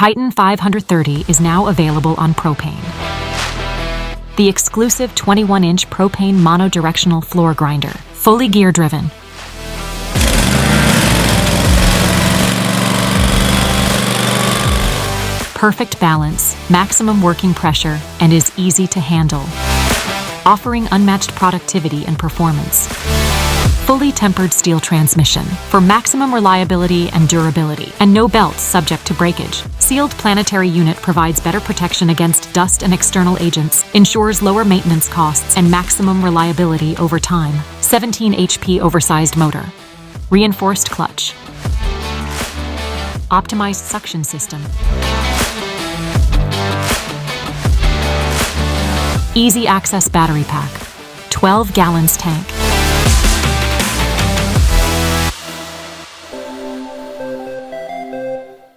Titan 530 is now available on Propane. The exclusive 21-inch Propane monodirectional floor grinder, fully gear-driven. Perfect balance, maximum working pressure, and is easy to handle, offering unmatched productivity and performance. Fully tempered steel transmission for maximum reliability and durability, and no belts subject to breakage. Sealed planetary unit provides better protection against dust and external agents, ensures lower maintenance costs and maximum reliability over time. 17 HP oversized motor, reinforced clutch, optimized suction system, easy access battery pack, 12 gallons tank.